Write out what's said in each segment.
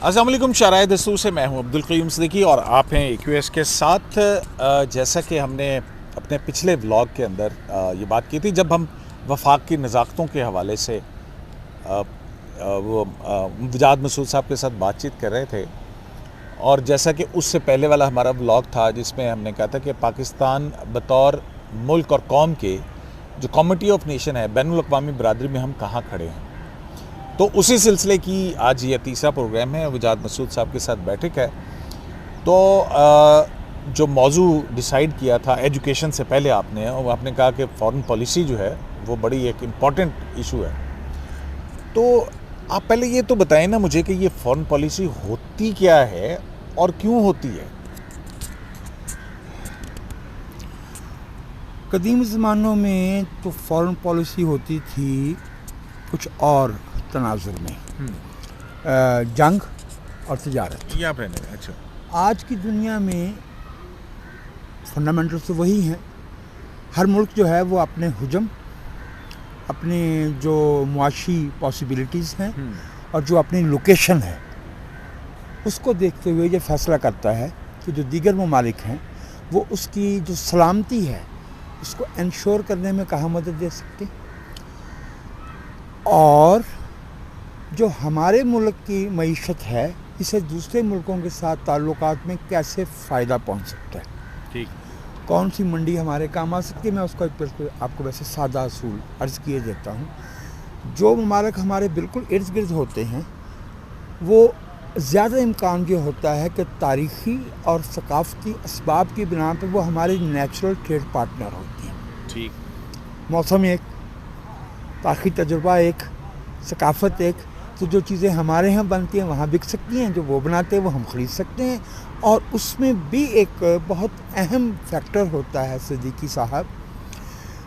السلام علیکم، شارع دستور سے میں ہوں عبدالقیوم صدیقی اور آپ ہیں EQS کے ساتھ۔ جیسا کہ ہم نے اپنے پچھلے ولاگ کے اندر یہ بات کی تھی، جب ہم وفاق کی نزاکتوں کے حوالے سے وہ وجاد مسعود صاحب کے ساتھ بات چیت کر رہے تھے، اور جیسا کہ اس سے پہلے والا ہمارا ولاگ تھا جس میں ہم نے کہا تھا کہ پاکستان بطور ملک اور قوم کے جو کمیٹی آف نیشن ہے، بین الاقوامی برادری میں ہم کہاں کھڑے ہیں، تو اسی سلسلے کی آج یہ تیسرا پروگرام ہے، وجاد مسعود صاحب کے ساتھ بیٹھک ہے۔ تو جو موضوع ڈیسائیڈ کیا تھا ایجوکیشن سے پہلے آپ نے کہا کہ فارن پالیسی جو ہے وہ بڑی ایک امپورٹنٹ ایشو ہے۔ تو آپ پہلے یہ تو بتائیں نا مجھے کہ یہ فارن پالیسی ہوتی کیا ہے اور کیوں ہوتی ہے؟ قدیم زمانوں میں تو فارن پالیسی ہوتی تھی کچھ اور تناظر میں، جنگ اور تجارت۔ یہ آپ رہنے اچھا، آج کی دنیا میں فنڈامنٹل تو وہی ہیں۔ ہر ملک جو ہے وہ اپنے حجم، اپنے جو معاشی پاسبلٹیز ہیں اور جو اپنی لوکیشن ہے، اس کو دیکھتے ہوئے یہ فیصلہ کرتا ہے کہ جو دیگر ممالک ہیں وہ اس کی جو سلامتی ہے اس کو انشور کرنے میں کہاں مدد دے سکتے، اور جو ہمارے ملک کی معیشت ہے اسے دوسرے ملکوں کے ساتھ تعلقات میں کیسے فائدہ پہنچ سکتا ہے، ٹھیک، کون سی منڈی ہمارے کام آ سکتی ہے۔ میں اس کو آپ کو ویسے سادہ اصول عرض کیے دیتا ہوں۔ جو ممالک ہمارے بالکل ارد گرد ہوتے ہیں وہ زیادہ امکان یہ ہوتا ہے کہ تاریخی اور ثقافتی اسباب کی بنا پہ وہ ہمارے نیچرل ٹریڈ پارٹنر ہوتی ہیں۔ ٹھیک، موسم ایک، تاریخی تجربہ ایک، ثقافت ایک، تو جو چیزیں ہمارے ہاں بنتی ہیں وہاں بک سکتی ہیں، جو وہ بناتے ہیں وہ ہم خرید سکتے ہیں۔ اور اس میں بھی ایک بہت اہم فیکٹر ہوتا ہے صدیقی صاحب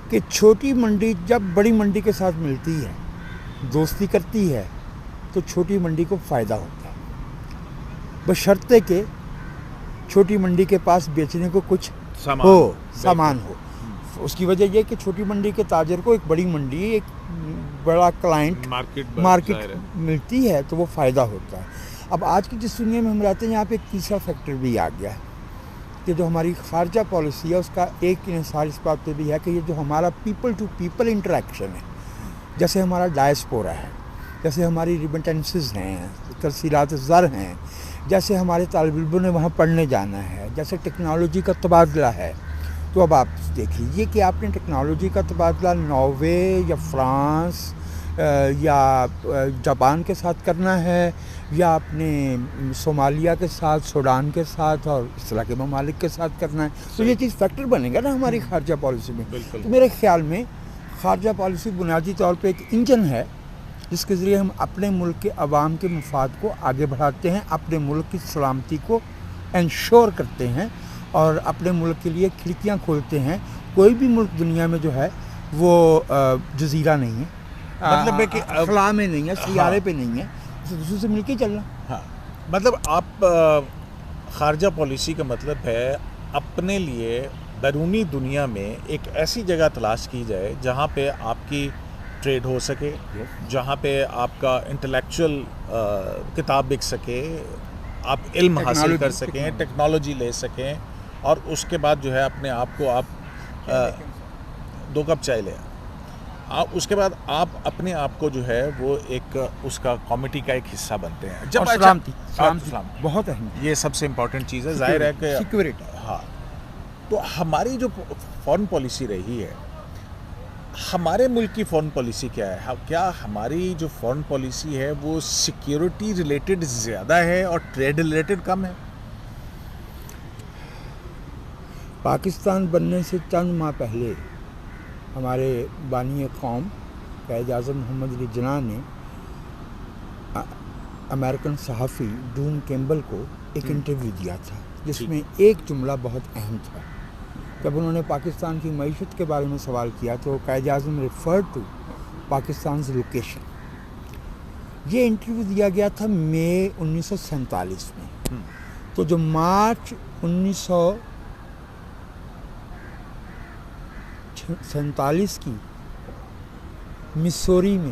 کہ چھوٹی منڈی جب بڑی منڈی کے ساتھ ملتی ہے، دوستی کرتی ہے، تو چھوٹی منڈی کو فائدہ ہوتا ہے، بشرطے کہ چھوٹی منڈی کے پاس بیچنے کو کچھ سامان ہو۔ اس کی وجہ یہ کہ چھوٹی منڈی کے تاجر کو ایک بڑی منڈی، ایک بڑا کلائنٹ مارکیٹ ملتی ہے تو وہ فائدہ ہوتا ہے۔ اب آج کی جس دنیا میں ہم رہتے ہیں یہاں پہ ایک تیسرا فیکٹر بھی آ گیا ہے کہ جو ہماری خارجہ پالیسی ہے اس کا ایک انحصار اس بات پہ بھی ہے کہ یہ جو ہمارا پیپل ٹو پیپل انٹریکشن ہے، جیسے ہمارا ڈائسپورا ہے، جیسے ہماری ریمیٹنسز ہیں، ترسیلات زر ہیں، جیسے ہمارے طالب علموں نے وہاں پڑھنے جانا ہے، جیسے ٹیکنالوجی کا تبادلہ ہے۔ تو اب آپ دیکھ لیجیے کہ آپ نے ٹیکنالوجی کا تبادلہ ناروے یا فرانس یا جاپان کے ساتھ کرنا ہے، یا اپنے صومالیہ کے ساتھ، سوڈان کے ساتھ اور اس طرح کے ممالک کے ساتھ کرنا ہے، تو یہ چیز فیکٹر بنے گا نا ہماری خارجہ پالیسی میں۔ تو میرے خیال میں خارجہ پالیسی بنیادی طور پہ ایک انجن ہے جس کے ذریعے ہم اپنے ملک کے عوام کے مفاد کو آگے بڑھاتے ہیں، اپنے ملک کی سلامتی کو انشور کرتے ہیں اور اپنے ملک کے لیے کھڑکیاں کھولتے ہیں۔ کوئی بھی ملک دنیا میں جو ہے وہ جزیرہ نہیں ہے، مطلب ہے کہ خلا میں نہیں ہے، سیارے پہ نہیں ہے، اسے دوسرے سے مل کے چلنا۔ ہاں، مطلب آپ خارجہ پالیسی کا مطلب ہے اپنے لیے بیرونی دنیا میں ایک ایسی جگہ تلاش کی جائے جہاں پہ آپ کی ٹریڈ ہو سکے، جہاں پہ آپ کا انٹلیکچوئل کتاب بک سکے، آپ علم حاصل کر سکیں، ٹیکنالوجی لے سکیں، اور اس کے بعد جو ہے اپنے آپ کو آپ 2 کپ چائے لیں، اس کے بعد آپ اپنے آپ کو جو ہے وہ ایک اس کا کمیٹی کا ایک حصہ بنتے ہیں۔ جب سلامتی بہت اہم، یہ سب سے امپورٹنٹ چیز ہے، ظاہر ہے کہ سیکورٹی۔ ہاں، تو ہماری جو فارن پالیسی رہی ہے، ہمارے ملک کی فارن پالیسی کیا ہے؟ کیا ہماری جو فارن پالیسی ہے وہ سیکیورٹی ریلیٹڈ زیادہ ہے اور ٹریڈ ریلیٹڈ کم ہے؟ پاکستان بننے سے چند ماہ پہلے ہمارے بانی قوم قائد اعظم محمد علی جناح نے امریکن صحافی ڈون کیمبل کو ایک انٹرویو دیا تھا جس میں ایک جملہ بہت اہم تھا۔ جب انہوں نے پاکستان کی معیشت کے بارے میں سوال کیا تو Quaid Azam referred to Pakistan's location. یہ انٹرویو دیا گیا تھا مئی 1947 میں، تو جو مارچ 1947 کی مسوری میں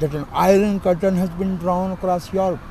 That an iron curtain has been drawn across Europe.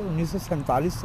1947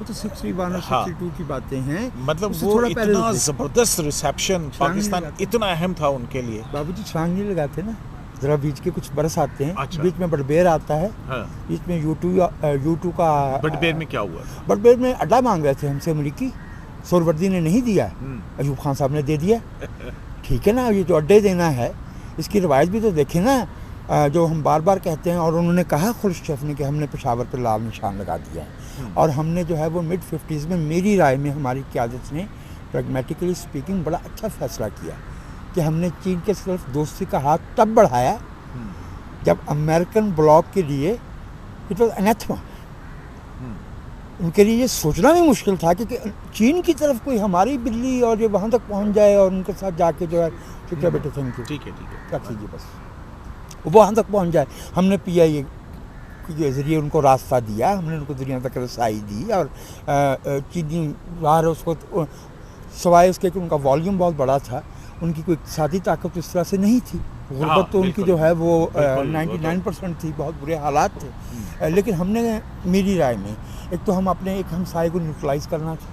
وہ تو 61 اور 62 کی باتیں ہیں. مطلب اس سے وہ تھوڑا پہلے اتنا ہوتے. زبردست ریسیپشن پاکستان اتنا اہم تھا ان کے لیے. بابو جی چھلانگ نہیں لگاتے نا, ذرا بیچ کے کچھ برس آتے ہیں. اچھا. بیچ میں بڑبیر آتا ہے, ہاں, بیچ میں U2 کا. بٹبیر میں کیا ہوا؟ بڑبیر میں اڈا مانگ رہے تھے ہم سے امریکی, سہروردی نے نہیں دیا, ایوب خان صاحب نے دے دیا. ٹھیک ہے نا, یہ جو اڈے دینا ہے اس کی روایت بھی تو دیکھیں نا, جو ہم بار بار کہتے ہیں. اور انہوں نے کہا خروشچیف نے کہ ہم نے پشاور پر لال نشان لگا دیا ہے. اور ہم نے جو ہے وہ مڈ 50s میں, میری رائے میں ہماری قیادت نے پریگمیٹیکلی اسپیکنگ بڑا اچھا فیصلہ کیا کہ ہم نے چین کے صرف دوستی کا ہاتھ تب بڑھایا جب امریکن بلاک کے لیے اٹ واز انیتھما. ان کے لیے یہ سوچنا بھی مشکل تھا کہ چین کی طرف کوئی ہماری بلی اور یہ وہاں تک پہنچ جائے اور ان کے ساتھ جا کے جو ہے ٹھیک ہے بیٹے تھینک یو ٹھیک ہے ٹھیک ہے رکھ لیجیے بس, وہاں تک پہنچ جائے. ہم نے PIA کے ذریعے ان کو راستہ دیا, ہم نے ان کو دنیا تک رسائی دی. اور چینی باہر اس کو سوائے اس کے کہ ان کا والیوم بہت بڑا تھا, ان کی کوئی اقتصادی طاقت اس طرح سے نہیں تھی. غربت تو ان کی جو ہے وہ 99% تھی, بہت برے حالات تھے. لیکن ہم نے میری رائے میں ایک تو ہم اپنے ایک ہمسائے کو نیوٹرلائز کرنا تھا,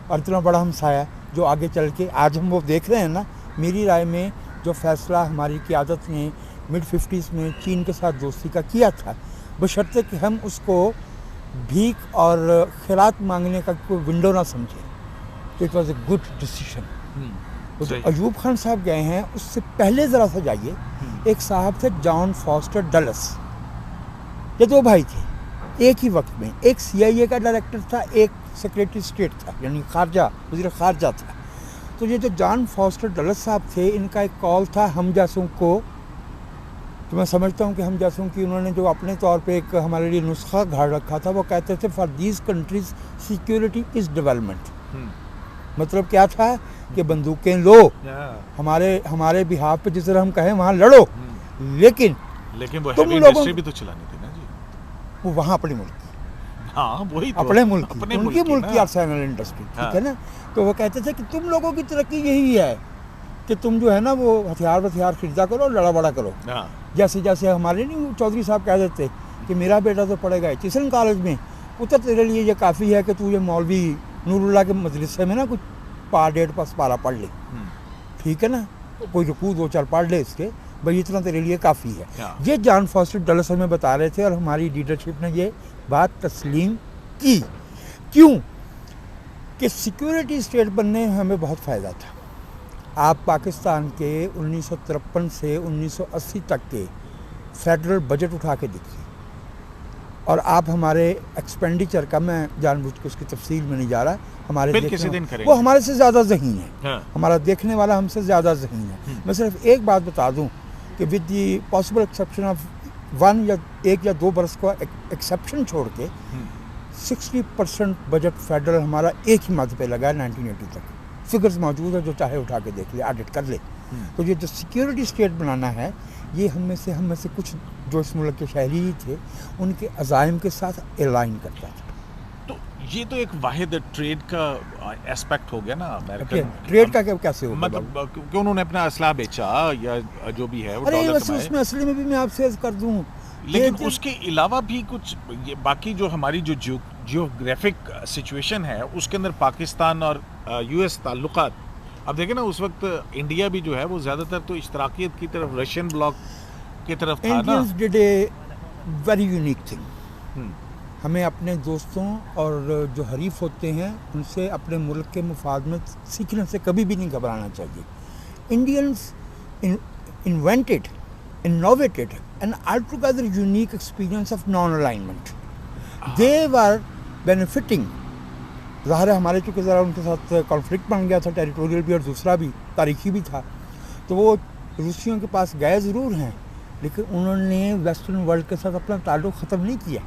اور اتنا بڑا ہمسایہ جو آگے چل کے آج ہم وہ دیکھ رہے ہیں نا. میری رائے میں جو فیصلہ ہماری قیادت نے مڈ 50s میں چین کے ساتھ دوستی کا کیا تھا, بشرطے کہ ہم اس کو بھیک اور خیرات مانگنے کا کوئی ونڈو نہ سمجھیں, تو it was a good decision. Ayub Khan صاحب گئے ہیں, اس سے پہلے ذرا سا جائیے, ایک صاحب تھے جان فاسٹر ڈلس. یہ دو بھائی تھے ایک ہی وقت میں, ایک CIA کا ڈائریکٹر تھا, ایک سیکریٹری اسٹیٹ تھا, یعنی خارجہ وزیر خارجہ تھا. تو یہ جو جان فاسٹر ڈلس صاحب تھے, ان کا ایک کال تھا ہم جیسوں کو, تو میں سمجھتا ہوں کہ ہم جیسوں کی انہوں نے جو اپنے طور پہ ایک ہمارے لیے نسخہ گھاڑ رکھا تھا, وہ کہتے تھے for these countries security is development. مطلب کیا تھا کہ بندوقیں لو, ہمارے بہاف پہ جس طرح ہم کہیں وہاں لڑو, لیکن وہ ہیوی انڈسٹری بھی تو چلانی تھی نا جی. وہ وہاں اپنے ملک کی, ہاں وہی اپنے ملک کی, ان کی ملک کی آرسینل انڈسٹری, ٹھیک ہے نا. تو وہ کہتے تھے کہ تم لوگوں کی ترقی یہی ہے کہ تم جو ہے نا وہ ہتھیار خریدا کرو, لڑا بڑا کرو. جیسے ہمارے نہیں چودھری صاحب کہہ دیتے کہ میرا بیٹا تو پڑھے گا چیسن کالج میں, پتر تیرے لیے یہ کافی ہے کہ تو یہ مولوی نور اللہ کے مدرسے میں نا کچھ ڈیڑھ پارا پڑھ لے, ٹھیک ہے نا, کوئی رکوع 2-4 پڑھ لے اس کے, بھائی اتنا تیرے لیے کافی ہے. یہ جان فاسٹر ڈلس ہمیں بتا رہے تھے, اور ہماری لیڈرشپ نے یہ بات تسلیم کی. کیوں کہ سیکیورٹی اسٹیٹ بننے میں ہمیں بہت فائدہ تھا. آپ پاکستان کے 1953 سے 1980 تک کے فیڈرل بجٹ اٹھا کے دیکھیے, اور آپ ہمارے ایکسپینڈیچر کا, میں جان بوجھ کے اس کی تفصیل میں نہیں جا رہا, ہمارے وہ ہمارے سے زیادہ ذہین ہے, ہمارا دیکھنے والا ہم سے زیادہ ذہین ہے. میں صرف ایک بات بتا دوں کہ with the possible exception of 1 یا 2 برس کا ایکسیپشن چھوڑ کے 60% بجٹ فیڈرل ہمارا ایک ہی مد پہ لگا ہے 1980 تک. فگرز موجود ہے, جو چاہے اٹھا کے دیکھ لے, آڈٹ کر لے. تو یہ جو سیکیورٹی اسٹیٹ بنانا ہے, یہ ہم میں سے کچھ جو اس ملک کے شہری ہی تھے, ان کے عزائم کے ساتھ الائن کرتا تھا. تو یہ تو ایک واحد ٹریڈ کا ایسپیکٹ ہو گیا نا امریکن ٹریڈ کا کیسے ہوگا, مطلب کہ انہوں نے اپنا اسلحہ بیچا یا جو بھی ہے وہ ڈالر کمائے. اس میں اصلی میں بھی میں آپ سے عرض کر دوں, لیکن اس کے علاوہ بھی کچھ باقی جو ہماری جو جیوگرافک سچویشن ہے اس کے اندر پاکستان اور US تعلقات, اب دیکھیں نا اس وقت انڈیا بھی جو ہے وہ زیادہ تر تو اشتراکیت کی طرف, رشین بلاک کی طرف تھا نا. Indians did a very unique thing. ہمیں اپنے دوستوں اور جو حریف ہوتے ہیں ان سے اپنے ملک کے مفاد میں سیکھنے سے کبھی بھی نہیں گھبرانا چاہیے. Indians invented, innovated an altogether unique experience of non-alignment. They were benefiting. ظاہر ہے ہمارے چونکہ ذرا ان کے ساتھ کانفلکٹ بن گیا تھا, ٹیریٹوریل بھی اور دوسرا بھی تاریخی بھی تھا, تو وہ روسیوں کے پاس گئے ضرور ہیں, لیکن انہوں نے ویسٹرن ورلڈ کے ساتھ اپنا تعلق ختم نہیں کیا.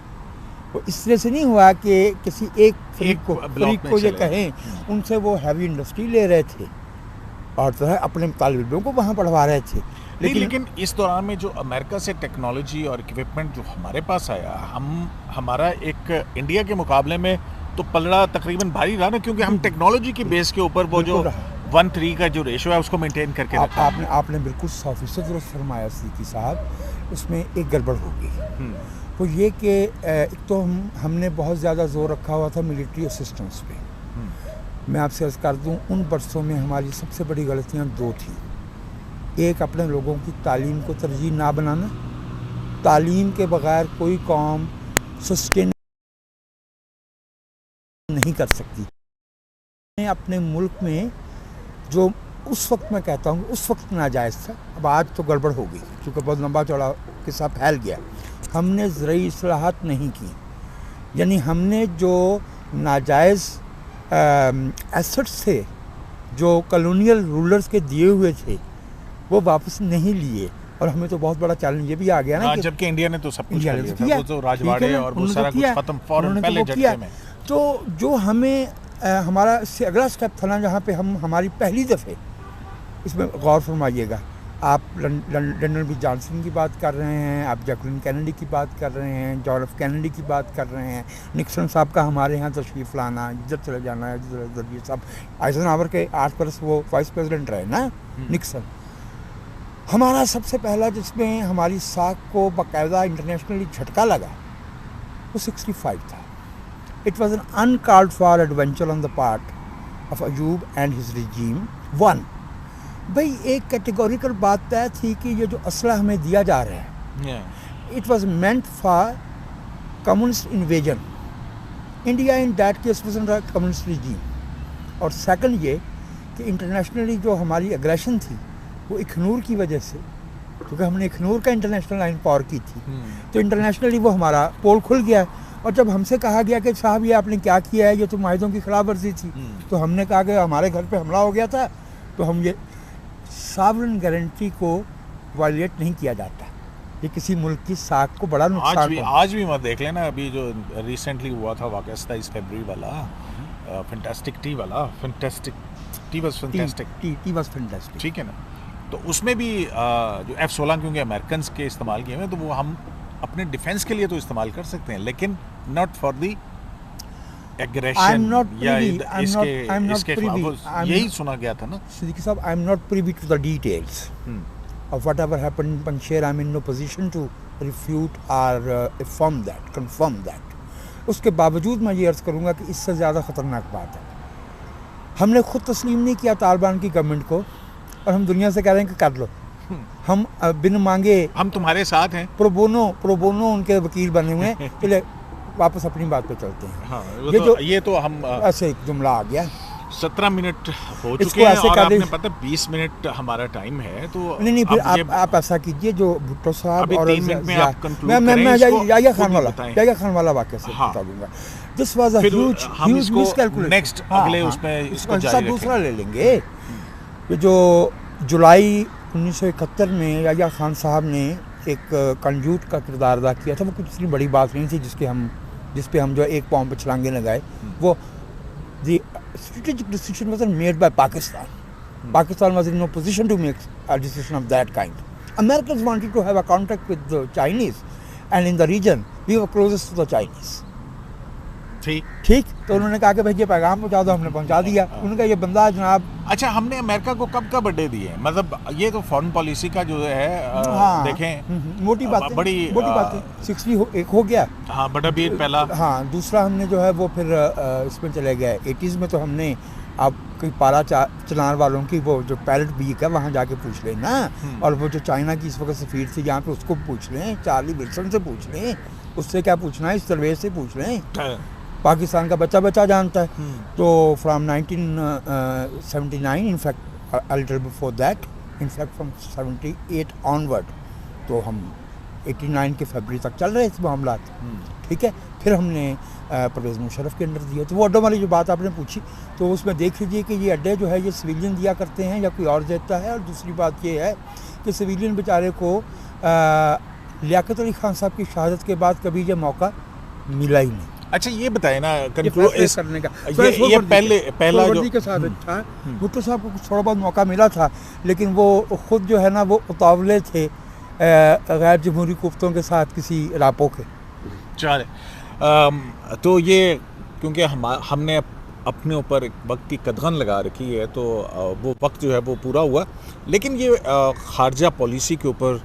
وہ اس طرح سے نہیں ہوا کہ کسی ایک فریق کو یہ کہیں, ان سے وہ ہیوی انڈسٹری لے رہے تھے اور اپنے طالب علموں کو وہاں پڑھوا رہے تھے. لیکن اس دوران میں جو امریکہ سے ٹیکنالوجی اور اکوپمنٹ جو ہمارے پاس آیا, ہمارا ایک انڈیا کے مقابلے میں تو پلڑا تقریباً بھاری رہا نا, کیونکہ ہم ٹیکنالوجی کی بیس کے اوپر وہ جو 1:3 کا جو ریشو ہے اس کو مینٹین کر کے رکھا ہے. آپ نے بالکل 100% درست فرمایا صدیقی صاحب. اس میں ایک گڑبڑ ہوگی. وہ یہ کہ ایک تو ہم نے بہت زیادہ زور رکھا ہوا تھا ملٹری اسسٹنس پہ. میں آپ سے عرض کر دوں ان برسوں میں ہماری سب سے بڑی غلطیاں 2 تھیں. ایک اپنے لوگوں کی تعلیم کو ترجیح نہ بنانا. تعلیم کے بغیر کوئی قوم سسٹین نہیں کر سکتی. اپنے ملک میں جو اس وقت میں کہتا ہوں اس وقت ناجائز تھا, اب آج تو گڑبڑ ہو گئی کیونکہ بہت لمبا چوڑا قصہ پھیل گیا. ہم نے زرعی اصلاحات نہیں کی, یعنی ہم نے جو ناجائز ایسٹس تھے جو کالونیل رولرز کے دیے ہوئے تھے وہ واپس نہیں لیے, اور ہمیں تو بہت بڑا چیلنج یہ بھی آ گیا نا جبکہ انڈیا نے تو سب کچھ انڈیا کر نے لیا تو تھا, کیا, وہ تو راجواڑے اور وہ سارا کچھ ختم فوراً پہلے جھٹکے میں. تو جو ہمیں ہمارا اس سے اگلا اسٹیپ تھا نا جہاں پہ ہم ہماری پہلی دفعہ, اس میں غور فرمائیے گا, آپ لنڈن بی جانسن کی بات کر رہے ہیں, آپ جیکولین کینیڈی کی بات کر رہے ہیں, جان ایف کینیڈی کی بات کر رہے ہیں, نکسن صاحب کا ہمارے یہاں تشریف لانا, ادھر چلے جانا, ادھر یہ سب. آئزن ہاور کے 8 برس وہ وائس پریزیڈنٹ رہے نا نکسن. ہمارا سب سے پہلا جس میں ہماری ساکھ کو باقاعدہ انٹرنیشنلی جھٹکا لگا وہ 65 تھا. It was an uncalled for adventure on the part of Ayub and his regime. 1. بھئی ایک کیٹیگوریکل بات طے تھی کہ یہ جو اسلحہ ہمیں دیا جا رہا ہے it was meant for communist invasion. India in that case was under communist regime. اور سیکنڈ یہ کہ انٹرنیشنلی جو ہماری اگریشن تھی وہ اخنور کی وجہ سے, کیونکہ ہم نے اخنور کا انٹرنیشنل لائن پاور کی تھی, تو انٹرنیشنلی وہ ہمارا پول کھل گیا. اور جب ہم سے کہا گیا کہ صاحب یہ آپ نے کیا کیا ہے, یہ تو معاہدوں کی خلاف ورزی تھی, تو ہم نے کہا کہ ہمارے گھر پہ حملہ ہو گیا تھا, تو ہم یہ ساورن گارنٹی کو وائلیٹ نہیں کیا جاتا. یہ کسی ملک کی ساکھ کو بڑا نقصان ہے. آج بھی مت دیکھ لینا, ابھی جو ریسنٹلی ہوا تھا واقعہ 27 فروری والا, فینٹاسٹک ٹی والا, ٹی واز فینٹاسٹک, ٹھیک ہے نا. تو اس میں بھی جو F-16 کیونکہ امریکنز کے استعمال کیے ہوئے تو وہ ہم اپنے ڈیفینس کے لیے تو استعمال کر سکتے ہیں, لیکن ناٹ فار دی ایگریشن یا اس کے خلاف. یہی سنا گیا تھا نا صدیقی صاحب. I am not privy to the details of whatever happened in Panjshir. I'm in no position to refute or confirm that. اس کے باوجود میں یہ عرض کروں گا کہ اس سے زیادہ خطرناک بات ہے, ہم نے خود تسلیم نہیں کیا طالبان کی گورنمنٹ کو, اور ہم دنیا سے کہہ رہے ہیں کہ کر لو. ہم بن مانگے ہم تمہارے ساتھ ہیں, پروبونو ان کے وکیل بنے ہوئے ہیں. چلے واپس اپنی بات پہ چلتے ہیں. یہ تو ہم ایسے ایک جملہ آ گیا. 17 منٹ ہو چکے ہیں اور آپ نے پتہ 20 منٹ ہمارا ٹائم ہے, تو نہیں پھر آپ ایسا کیجئے جو بھٹو صاحب اور 3 منٹ میں آپ کنکلوڈ کریں. میں یحییٰ خان والا واقعہ سے بتا دوں گا. This was a huge miscalculation. Next اگلے اس میں اس کو جاری رکھیں. دوسرا لے لیں گے. یہ جو جولائی 1971 میں یحییٰ خان صاحب نے ایک کنجوٹ کا کردار ادا کیا تھا, وہ کچھ اتنی بڑی بات نہیں تھی جس پہ ہم جو ایک پاؤں پہ چھلانگے لگائے. وہ the strategic decision wasn't made by Pakistan. Pakistan was in no position to make a decision of that kind. Americans wanted to have a contact with the Chinese, and in the region we were closest to the Chinese. ٹھیک, تو انہوں نے کہا کہ بھائی یہ پیغام پہنچا دو, ہم نے پہنچا دیا. انہوں نے کہا یہ بندہ جناب. اچھا, ہم نے امریکہ کو کب کا بڑے دیے, مطلب یہ تو فارن پالیسی کا جو ہے دیکھیں موٹی بات ہے. 60 ایک ہو گیا, ہاں بڑا بیر پہلا. ہاں دوسرا ہم نے جو ہے وہ پھر اس میں چلے گئے 80s میں. تو ہم نے آپ کوئی پارا چلان والوں کی وہ جو پیرٹ بیک ہے وہاں جا کے پوچھ لیں نا, اور وہ جو چائنا کی اس وقت سفیر تھی جہاں پہ اس کو پوچھ لیں, چارلی ولسن سے پوچھ لیں, اس سے کیا پوچھنا ہے, اس درویش سے پوچھ لیں. پاکستان کا بچہ جانتا ہے. تو from 1979 in fact a little before that, in fact from 78 onward, تو ہم 89 کے فیبری تک چل رہے تھے معاملات. ٹھیک ہے, پھر ہم نے پرویز مشرف کے انڈر دیا. تو وہ اڈوں والی جو بات آپ نے پوچھی, تو اس میں دیکھ لیجیے کہ یہ اڈے جو ہے یہ سویلین دیا کرتے ہیں یا کوئی اور دیتا ہے. اور دوسری بات یہ ہے کہ سویلین بیچارے کو لیاقت علی خان صاحب کی شہادت کے بعد کبھی یہ موقع ملا ہی نہیں. اچھا یہ بتائیں نا کرنے کا, یہ پہلا جو کے ساتھ تھا. بھٹو صاحب کو تھوڑا بہت موقع ملا تھا, لیکن وہ خود جو ہے نا وہ اتاولے تھے غیر جمہوری قوتوں کے ساتھ کسی راپو کے. چلے, تو یہ کیونکہ ہم نے اپنے اوپر ایک وقت کی قدغن لگا رکھی ہے تو وہ وقت جو ہے وہ پورا ہوا. لیکن یہ خارجہ پالیسی کے اوپر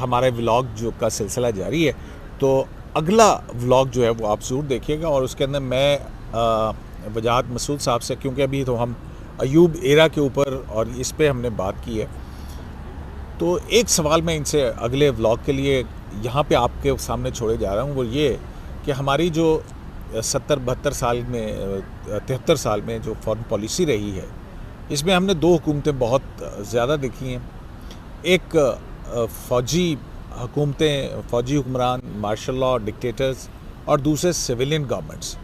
ہمارے ولاگ جو کا سلسلہ جاری ہے, تو اگلا ولاگ جو ہے وہ آپ ضرور دیکھیے گا, اور اس کے اندر میں وجاہت مسعود صاحب سے, کیونکہ ابھی تو ہم ایوب ایرا کے اوپر اور اس پہ ہم نے بات کی ہے, تو ایک سوال میں ان سے اگلے ولاگ کے لیے یہاں پہ آپ کے سامنے چھوڑے جا رہا ہوں, وہ یہ کہ ہماری جو 70-72 سال میں 73 سال میں جو فارن پالیسی رہی ہے, اس میں ہم نے دو حکومتیں بہت زیادہ دیکھی ہیں. ایک فوجی حکومتیں, فوجی حکمران, مارشل لاء ڈکٹیٹرز, اور دوسرے سویلین گورنمنٹس.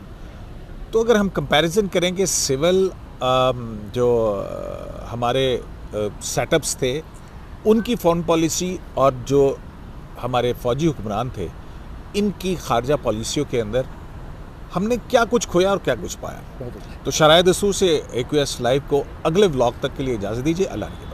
تو اگر ہم کمپیریزن کریں کہ سول جو ہمارے سیٹ اپس تھے ان کی فارن پالیسی اور جو ہمارے فوجی حکمران تھے ان کی خارجہ پالیسیوں کے اندر ہم نے کیا کچھ کھویا اور کیا کچھ پایا. تو شرائع دستور سے AQS لائیو کو اگلے ولاگ تک کے لیے اجازت دیجیے. اللہ نے